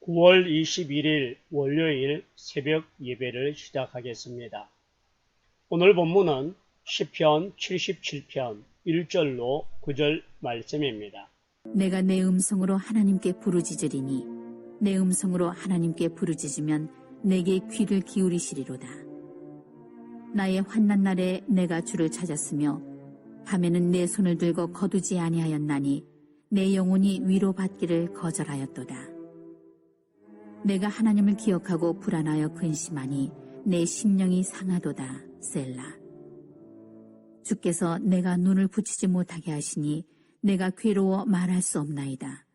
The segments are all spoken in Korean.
9월 21일 월요일 새벽 예배를 시작하겠습니다. 오늘 본문은 시편 77편 1절로 9절 말씀입니다. 내가 내 음성으로 하나님께 부르짖으리니 내 음성으로 하나님께 부르짖으면 내게 귀를 기울이시리로다. 나의 환난 날에 내가 주를 찾았으며 밤에는 내 손을 들고 거두지 아니하였나니 내 영혼이 위로받기를 거절하였도다. 내가 하나님을 기억하고 불안하여 근심하니 내 심령이 상하도다. 셀라. 주께서 내가 눈을 붙이지 못하게 하시니 내가 괴로워 말할 수 없나이다.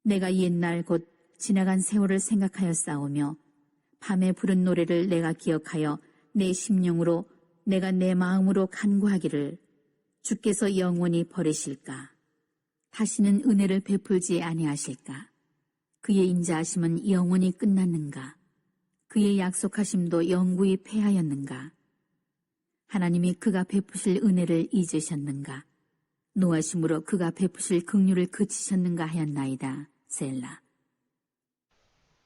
내가 옛날 곧 지나간 세월을 생각하여 싸우며 밤에 부른 노래를 내가 기억하여 내 심령으로 내가 내 마음으로 간구하기를 주께서 영원히 버리실까? 다시는 은혜를 베풀지 아니하실까? 그의 인자하심은 영원히 끝났는가? 그의 약속하심도 영구히 패하였는가? 하나님이 그가 베푸실 은혜를 잊으셨는가? 노하심으로 그가 베푸실 긍휼을 그치셨는가 하였나이다. 셀라.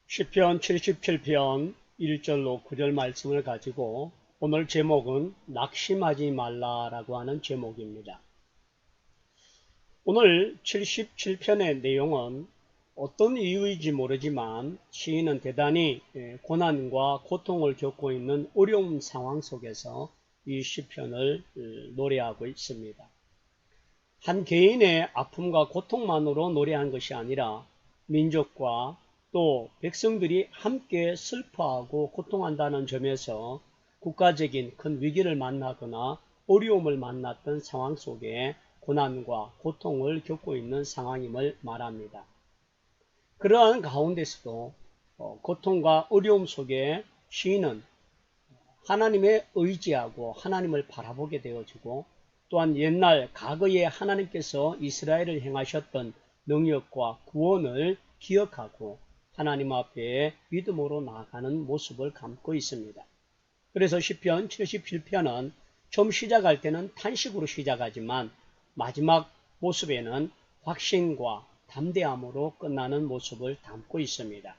시편 77편 1절로 9절 말씀을 가지고 오늘 제목은 낙심하지 말라라고 하는 제목입니다. 오늘 77편의 내용은 어떤 이유인지 모르지만 시인은 대단히 고난과 고통을 겪고 있는 어려운 상황 속에서 이 시편을 노래하고 있습니다. 한 개인의 아픔과 고통만으로 노래한 것이 아니라 민족과 또 백성들이 함께 슬퍼하고 고통한다는 점에서 국가적인 큰 위기를 만나거나 어려움을 만났던 상황 속에 고난과 고통을 겪고 있는 상황임을 말합니다. 그러한 가운데서도 고통과 어려움 속에 시인은 하나님의 의지하고 하나님을 바라보게 되어지고 또한 옛날 과거에 하나님께서 이스라엘을 행하셨던 능력과 구원을 기억하고 하나님 앞에 믿음으로 나아가는 모습을 담고 있습니다. 그래서 시편 77편은 처음 시작할 때는 탄식으로 시작하지만 마지막 모습에는 확신과 담대함으로 끝나는 모습을 담고 있습니다.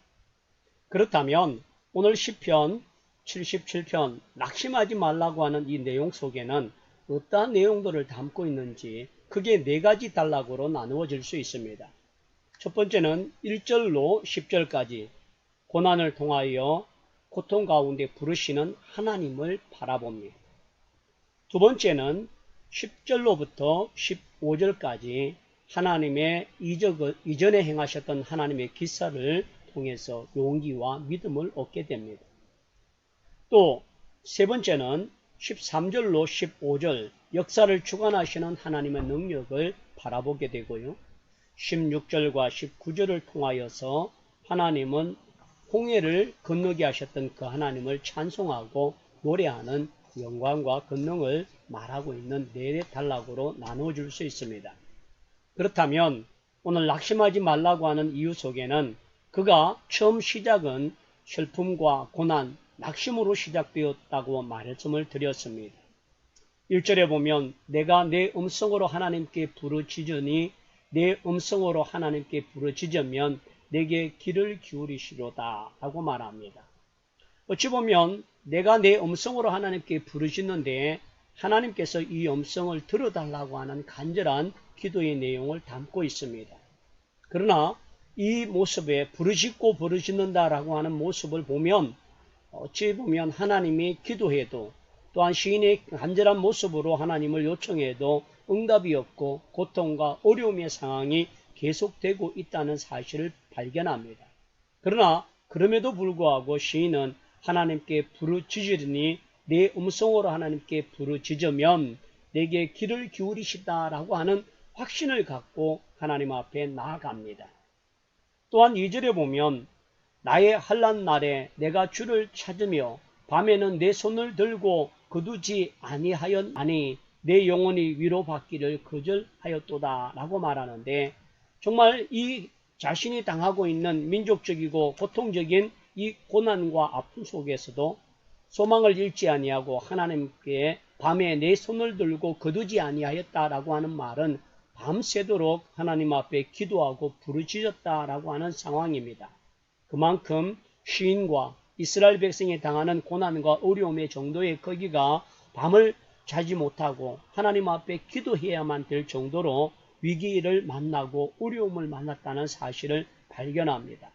그렇다면 오늘 시편 77편 낙심하지 말라고 하는 이 내용 속에는 어떠한 내용들을 담고 있는지 크게 네 가지 단락으로 나누어질 수 있습니다. 첫 번째는 1절로 10절까지 고난을 통하여 고통 가운데 부르시는 하나님을 바라봅니다. 두 번째는 10절로부터 15절까지 하나님의 이전에 행하셨던 하나님의 기사를 통해서 용기와 믿음을 얻게 됩니다. 또 세 번째는 13절로 15절 역사를 주관하시는 하나님의 능력을 바라보게 되고요. 16절과 19절을 통하여서 하나님은 홍해를 건너게 하셨던 그 하나님을 찬송하고 노래하는 영광과 권능을 말하고 있는 네 단락으로 나누어 줄 수 있습니다. 그렇다면 오늘 낙심하지 말라고 하는 이유 속에는 그가 처음 시작은 슬픔과 고난, 낙심으로 시작되었다고 말씀을 드렸습니다. 1절에 보면 내가 내 음성으로 하나님께 부르짖으니 내 음성으로 하나님께 부르짖으면 내게 귀를 기울이시로다 라고 말합니다. 어찌 보면 내가 내 음성으로 하나님께 부르짖는데 하나님께서 이 음성을 들어달라고 하는 간절한 기도의 내용을 담고 있습니다. 그러나 이 모습에 부르짖고 부르짖는다라고 하는 모습을 보면 어찌 보면 하나님이 기도해도 또한 시인의 간절한 모습으로 하나님을 요청해도 응답이 없고 고통과 어려움의 상황이 계속되고 있다는 사실을 발견합니다. 그러나 그럼에도 불구하고 시인은 하나님께 부르짖으리니 내 음성으로 하나님께 부르짖으면 내게 귀를 기울이시다라고 하는 확신을 갖고 하나님 앞에 나아갑니다. 또한 2절에 보면 나의 환난 날에 내가 주를 찾으며 밤에는 내 손을 들고 거두지 아니하였나니 내 영혼이 위로받기를 거절하였도다 라고 말하는데 정말 이 자신이 당하고 있는 민족적이고 고통적인 이 고난과 아픔 속에서도 소망을 잃지 아니하고 하나님께 밤에 내 손을 들고 거두지 아니하였다라고 하는 말은 밤새도록 하나님 앞에 기도하고 부르짖었다라고 하는 상황입니다. 그만큼 시인과 이스라엘 백성이 당하는 고난과 어려움의 정도의 크기가 밤을 자지 못하고 하나님 앞에 기도해야만 될 정도로 위기를 만나고 어려움을 만났다는 사실을 발견합니다.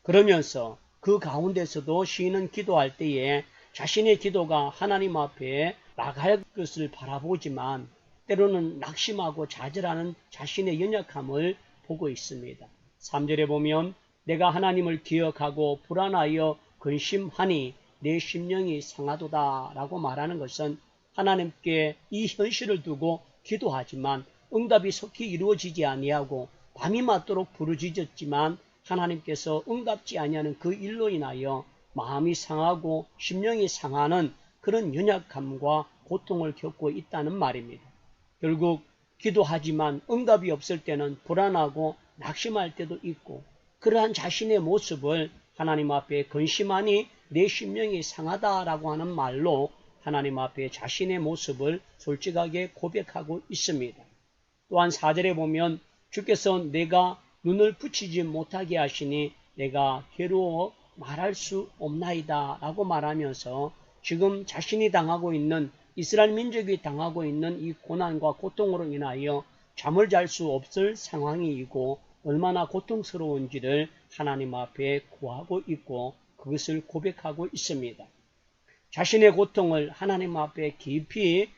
그러면서 그 가운데서도 시인은 기도할 때에 자신의 기도가 하나님 앞에 나갈 것을 바라보지만 때로는 낙심하고 좌절하는 자신의 연약함을 보고 있습니다. 3절에 보면 내가 하나님을 기억하고 불안하여 근심하니 내 심령이 상하도다 라고 말하는 것은 하나님께 이 현실을 두고 기도하지만 응답이 속히 이루어지지 아니하고 밤이 맞도록 부르짖었지만 하나님께서 응답지 아니하는 그 일로 인하여 마음이 상하고 심령이 상하는 그런 연약함과 고통을 겪고 있다는 말입니다. 결국 기도하지만 응답이 없을 때는 불안하고 낙심할 때도 있고 그러한 자신의 모습을 하나님 앞에 근심하니 내 심령이 상하다라고 하는 말로 하나님 앞에 자신의 모습을 솔직하게 고백하고 있습니다. 또한 4절에 보면 주께서 내가 눈을 붙이지 못하게 하시니 내가 괴로워 말할 수 없나이다 라고 말하면서 지금 자신이 당하고 있는 이스라엘 민족이 당하고 있는 이 고난과 고통으로 인하여 잠을 잘 수 없을 상황이고 얼마나 고통스러운지를 하나님 앞에 구하고 있고 그것을 고백하고 있습니다. 자신의 고통을 하나님 앞에 깊이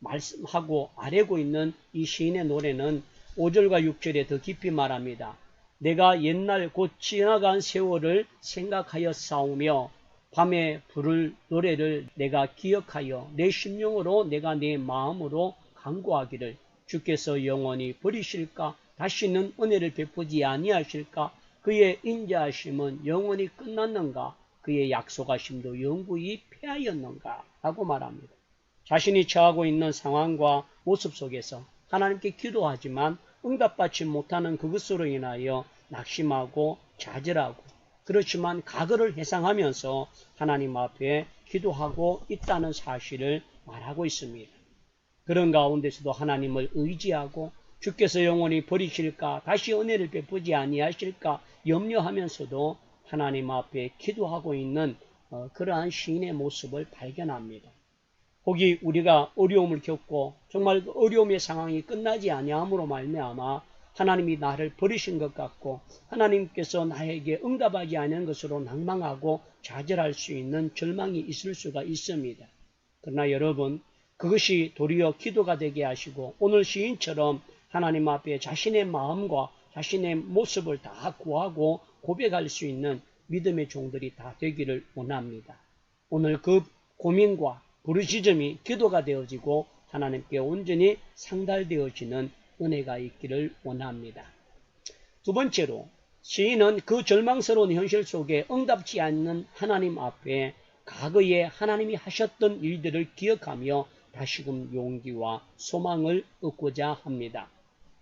말씀하고 아뢰고 있는 이 시인의 노래는 5절과 6절에 더 깊이 말합니다. 내가 옛날 곧 지나간 세월을 생각하여 싸우며 밤에 부를 노래를 내가 기억하여 내 심령으로 내가 내 마음으로 간구하기를 주께서 영원히 버리실까 다시는 은혜를 베푸지 아니하실까 그의 인자하심은 영원히 끝났는가 그의 약속하심도 영구히 패하였는가 라고 말합니다. 자신이 처하고 있는 상황과 모습 속에서 하나님께 기도하지만 응답받지 못하는 그것으로 인하여 낙심하고 좌절하고 그렇지만 과거를 회상하면서 하나님 앞에 기도하고 있다는 사실을 말하고 있습니다. 그런 가운데서도 하나님을 의지하고 주께서 영원히 버리실까 다시 은혜를 베푸지 아니하실까 염려하면서도 하나님 앞에 기도하고 있는 그러한 시인의 모습을 발견합니다. 혹이 우리가 어려움을 겪고 정말 어려움의 상황이 끝나지 아니함으로 말미암아 하나님이 나를 버리신 것 같고 하나님께서 나에게 응답하지 않은 것으로 낭망하고 좌절할 수 있는 절망이 있을 수가 있습니다. 그러나 여러분 그것이 도리어 기도가 되게 하시고 오늘 시인처럼 하나님 앞에 자신의 마음과 자신의 모습을 다 구하고 고백할 수 있는 믿음의 종들이 다 되기를 원합니다. 오늘 그 고민과 부르짖음이 기도가 되어지고 하나님께 온전히 상달되어지는 은혜가 있기를 원합니다. 두 번째로 시인은 그 절망스러운 현실 속에 응답지 않는 하나님 앞에 과거에 하나님이 하셨던 일들을 기억하며 다시금 용기와 소망을 얻고자 합니다.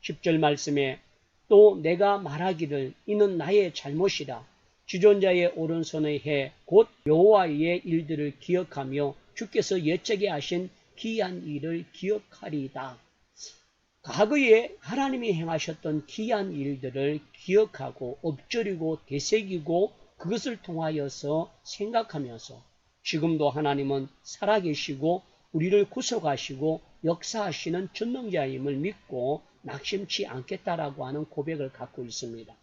10절 말씀에 또 내가 말하기를 이는 나의 잘못이라 지존자의 오른손의 해 곧 여호와의 일들을 기억하며 주께서 옛적에 하신 기이한 일을 기억하리이다. 과거에 하나님이 행하셨던 기이한 일들을 기억하고 엎드리고 되새기고 그것을 통하여서 생각하면서 지금도 하나님은 살아계시고 우리를 구속하시고 역사하시는 전능자임을 믿고 낙심치 않겠다라고 하는 고백을 갖고 있습니다.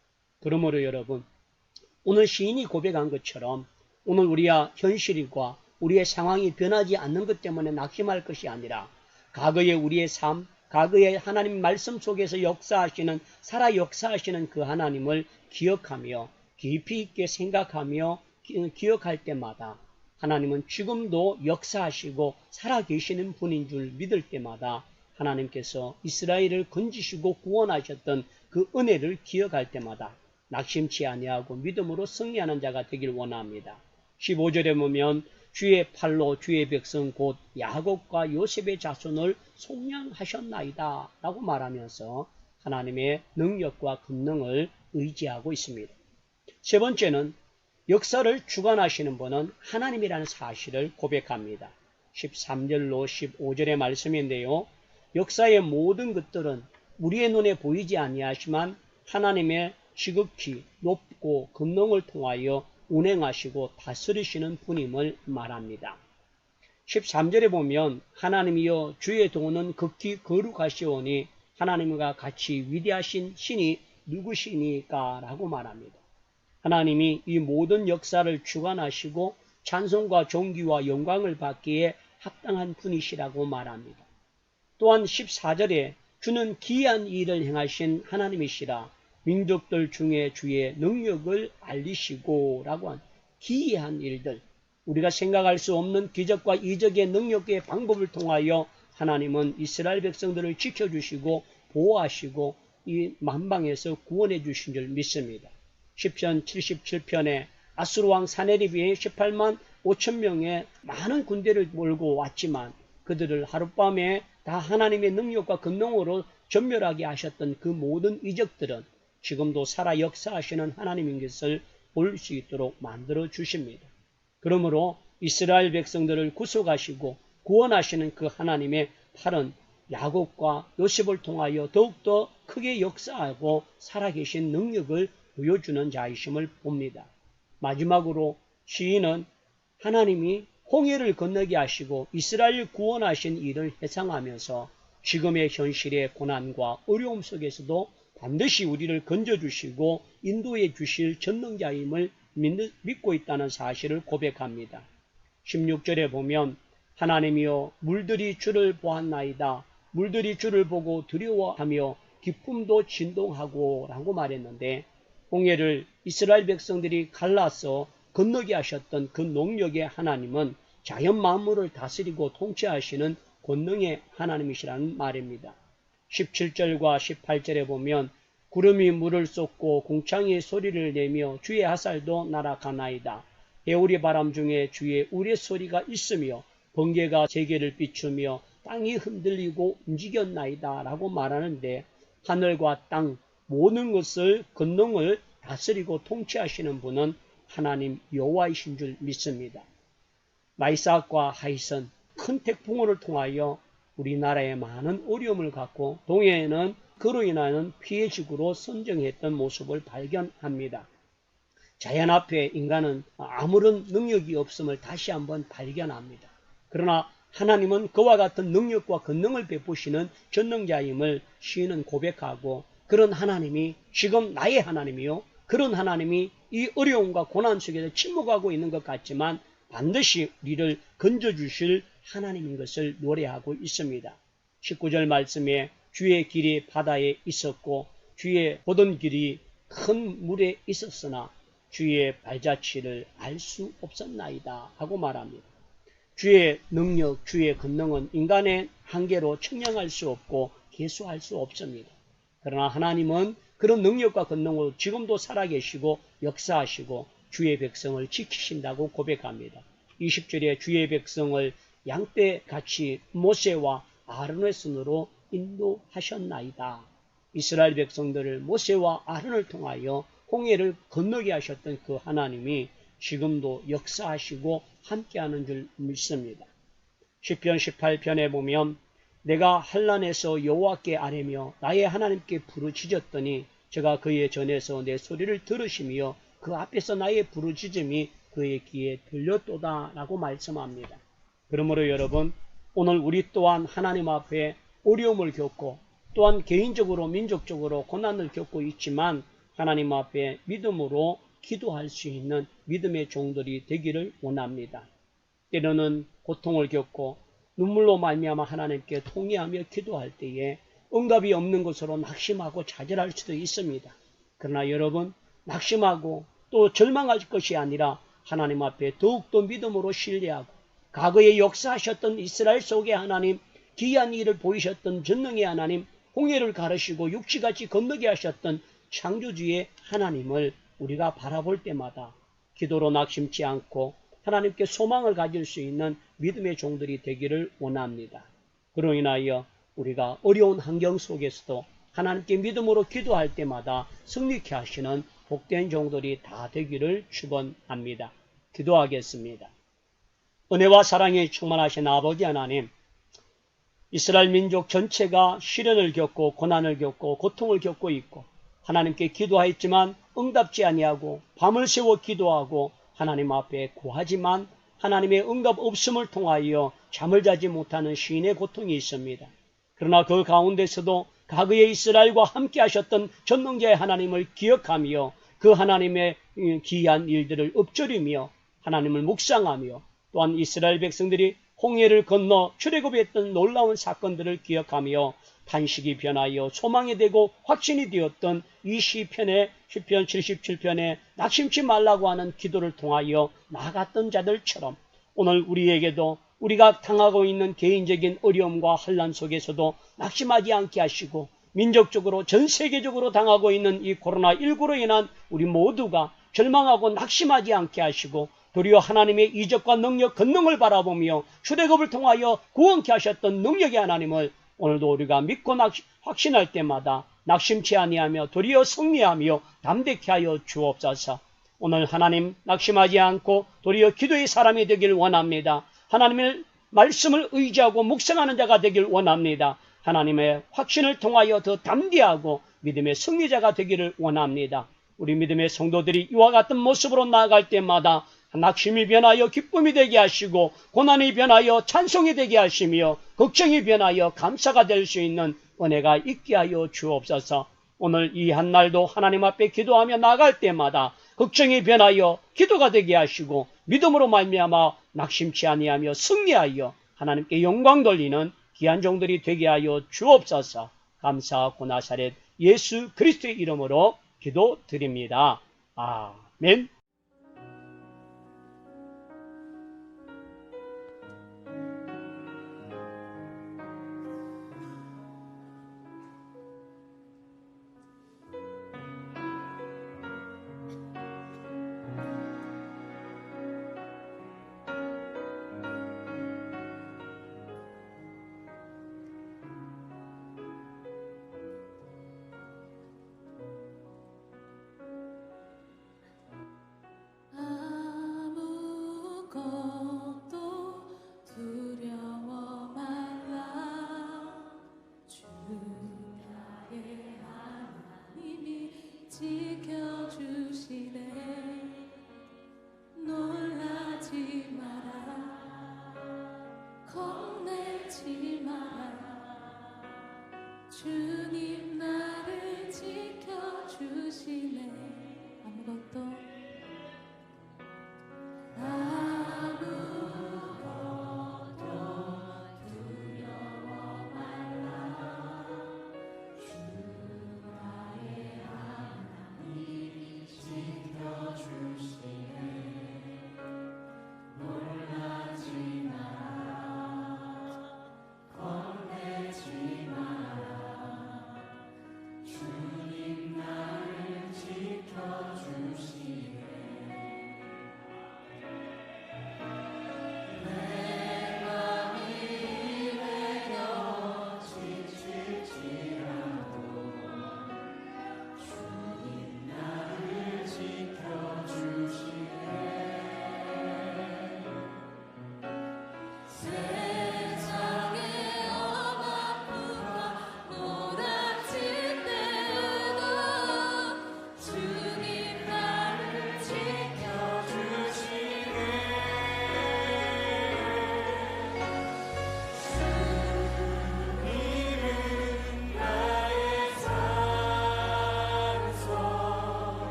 그러므로 여러분 오늘 시인이 고백한 것처럼 오늘 우리의 현실과 우리의 상황이 변하지 않는 것 때문에 낙심할 것이 아니라 과거의 우리의 삶, 과거의 하나님 말씀 속에서 역사하시는 살아 역사하시는 그 하나님을 기억하며 깊이 있게 생각하며 기억할 때마다 하나님은 지금도 역사하시고 살아계시는 분인 줄 믿을 때마다 하나님께서 이스라엘을 건지시고 구원하셨던 그 은혜를 기억할 때마다 낙심치 아니하고 믿음으로 승리하는 자가 되길 원합니다. 15절에 보면 주의 팔로 주의 백성 곧 야곱과 요셉의 자손을 속량하셨나이다 라고 말하면서 하나님의 능력과 권능을 의지하고 있습니다. 세 번째는 역사를 주관하시는 분은 하나님이라는 사실을 고백합니다. 13절로 15절의 말씀인데요. 역사의 모든 것들은 우리의 눈에 보이지 아니하지만 하나님의 지극히 높고 권능을 통하여 운행하시고 다스리시는 분임을 말합니다. 13절에 보면 하나님이여 주의 도는 극히 거룩하시오니 하나님과 같이 위대하신 신이 누구시니까 라고 말합니다. 하나님이 이 모든 역사를 주관하시고 찬송과 존귀와 영광을 받기에 합당한 분이시라고 말합니다. 또한 14절에 주는 기이한 일을 행하신 하나님이시라 민족들 중에 주의 능력을 알리시고 라고 한 기이한 일들, 우리가 생각할 수 없는 기적과 이적의 능력의 방법을 통하여 하나님은 이스라엘 백성들을 지켜주시고 보호하시고 이 만방에서 구원해 주신 줄 믿습니다. 시편 77편에 아수르 왕 사네립이 18만 5천 명의 많은 군대를 몰고 왔지만 그들을 하룻밤에 다 하나님의 능력과 권능으로 전멸하게 하셨던 그 모든 이적들은 지금도 살아 역사하시는 하나님인 것을 볼 수 있도록 만들어 주십니다. 그러므로 이스라엘 백성들을 구속하시고 구원하시는 그 하나님의 팔은 야곱과 요셉을 통하여 더욱더 크게 역사하고 살아계신 능력을 보여주는 자이심을 봅니다. 마지막으로 시인은 하나님이 홍해를 건너게 하시고 이스라엘을 구원하신 일을 회상하면서 지금의 현실의 고난과 어려움 속에서도 반드시 우리를 건져주시고 인도해 주실 전능자임을 믿고 있다는 사실을 고백합니다. 16절에 보면 하나님이여 물들이 주를 보았나이다. 물들이 주를 보고 두려워하며 기쁨도 진동하고 라고 말했는데 홍해를 이스라엘 백성들이 갈라서 건너게 하셨던 그 능력의 하나님은 자연 만물을 다스리고 통치하시는 권능의 하나님이시라는 말입니다. 17절과 18절에 보면 구름이 물을 쏟고 공창이 소리를 내며 주의 화살도 날아가나이다. 해오리 바람 중에 주의 우레소리가 있으며 번개가 세계를 비추며 땅이 흔들리고 움직였나이다 라고 말하는데 하늘과 땅 모든 것을 권능을 다스리고 통치하시는 분은 하나님 여호와이신 줄 믿습니다. 마이삭과 하이선 큰 태풍을 통하여 우리나라에 많은 어려움을 갖고 동해에는 그로 인하여 피해지구로 선정했던 모습을 발견합니다. 자연 앞에 인간은 아무런 능력이 없음을 다시 한번 발견합니다. 그러나 하나님은 그와 같은 능력과 권능을 베푸시는 전능자임을 시인은 고백하고 그런 하나님이 지금 나의 하나님이요. 그런 하나님이 이 어려움과 고난 속에서 침묵하고 있는 것 같지만 반드시 우리를 건져주실 하나님인 것을 노래하고 있습니다. 19절 말씀에 주의 길이 바다에 있었고 주의 보던 길이 큰 물에 있었으나 주의 발자취를 알 수 없었나이다 하고 말합니다. 주의 능력, 주의 권능은 인간의 한계로 측량할 수 없고 계수할 수 없습니다. 그러나 하나님은 그런 능력과 권능으로 지금도 살아계시고 역사하시고 주의 백성을 지키신다고 고백합니다. 20절에 주의 백성을 양떼같이 모세와 아론의 손으로 인도하셨나이다. 이스라엘 백성들을 모세와 아론을 통하여 홍해를 건너게 하셨던 그 하나님이 지금도 역사하시고 함께하는 줄 믿습니다. 시편 18편에 보면 내가 환난에서 여호와께 아뢰며 나의 하나님께 부르짖었더니 제가 그의 전에서 내 소리를 들으시며 그 앞에서 나의 부르짖음이 그의 귀에 들렸도다 라고 말씀합니다. 그러므로 여러분 오늘 우리 또한 하나님 앞에 어려움을 겪고 또한 개인적으로 민족적으로 고난을 겪고 있지만 하나님 앞에 믿음으로 기도할 수 있는 믿음의 종들이 되기를 원합니다. 때로는 고통을 겪고 눈물로 말미암아 하나님께 통회하며 기도할 때에 응답이 없는 것으로 낙심하고 좌절할 수도 있습니다. 그러나 여러분 낙심하고 또 절망할 것이 아니라 하나님 앞에 더욱더 믿음으로 신뢰하고 과거에 역사하셨던 이스라엘 속의 하나님, 기이한 일을 보이셨던 전능의 하나님, 홍해를 가르시고 육지같이 건너게 하셨던 창조주의 하나님을 우리가 바라볼 때마다 기도로 낙심치 않고 하나님께 소망을 가질 수 있는 믿음의 종들이 되기를 원합니다. 그로 인하여 우리가 어려운 환경 속에서도 하나님께 믿음으로 기도할 때마다 승리케 하시는 복된 종들이 다 되기를 축원합니다. 기도하겠습니다. 은혜와 사랑에 충만하신 아버지 하나님, 이스라엘 민족 전체가 시련을 겪고 고난을 겪고 고통을 겪고 있고 하나님께 기도하였지만 응답지 아니하고 밤을 새워 기도하고 하나님 앞에 구하지만 하나님의 응답 없음을 통하여 잠을 자지 못하는 시인의 고통이 있습니다. 그러나 그 가운데서도 과거의 이스라엘과 함께 하셨던 전능자의 하나님을 기억하며 그 하나님의 기이한 일들을 읊조리며 하나님을 묵상하며 또한 이스라엘 백성들이 홍해를 건너 출애굽했던 놀라운 사건들을 기억하며 탄식이 변하여 소망이 되고 확신이 되었던 이 시편의 시편 77편에 낙심치 말라고 하는 기도를 통하여 나아갔던 자들처럼 오늘 우리에게도 우리가 당하고 있는 개인적인 어려움과 환난 속에서도 낙심하지 않게 하시고 민족적으로 전 세계적으로 당하고 있는 이 코로나19로 인한 우리 모두가 절망하고 낙심하지 않게 하시고 도리어 하나님의 이적과 능력, 권능을 바라보며 출애굽을 통하여 구원케 하셨던 능력의 하나님을 오늘도 우리가 믿고 확신할 때마다 낙심치 아니하며 도리어 승리하며 담대케 하여 주옵소서. 오늘 하나님 낙심하지 않고 도리어 기도의 사람이 되길 원합니다. 하나님의 말씀을 의지하고 묵상하는 자가 되길 원합니다. 하나님의 확신을 통하여 더 담대하고 믿음의 승리자가 되기를 원합니다. 우리 믿음의 성도들이 이와 같은 모습으로 나아갈 때마다 낙심이 변하여 기쁨이 되게 하시고 고난이 변하여 찬송이 되게 하시며 걱정이 변하여 감사가 될 수 있는 은혜가 있게 하여 주옵소서. 오늘 이 한날도 하나님 앞에 기도하며 나아갈 때마다 걱정이 변하여 기도가 되게 하시고 믿음으로 말미암아 낙심치 아니하며 승리하여 하나님께 영광 돌리는 귀한 종들이 되게 하여 주옵소서. 감사하고 나사렛 예수 그리스도의 이름으로 기도드립니다. 아멘.